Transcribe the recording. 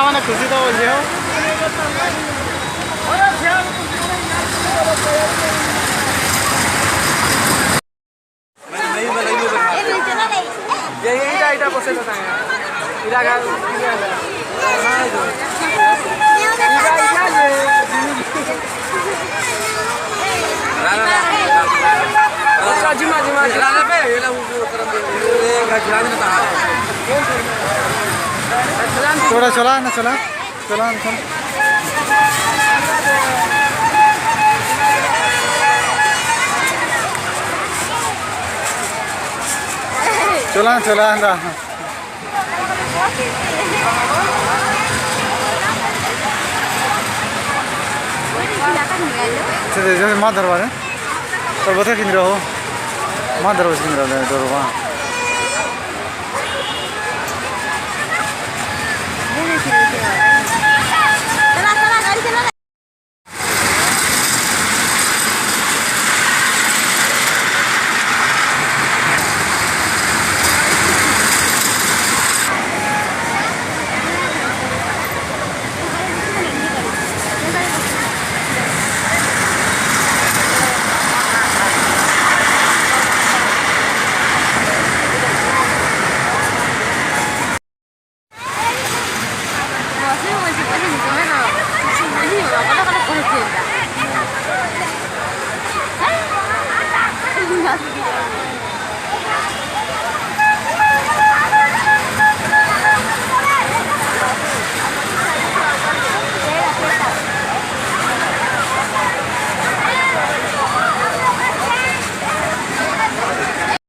মানে খুশি তো বলছে এইটা বসে তো थोड़ा चला ना चला चला चला चला चला माँ दरबार है और बता किन रहो माँ दरबार किन रहो दरबार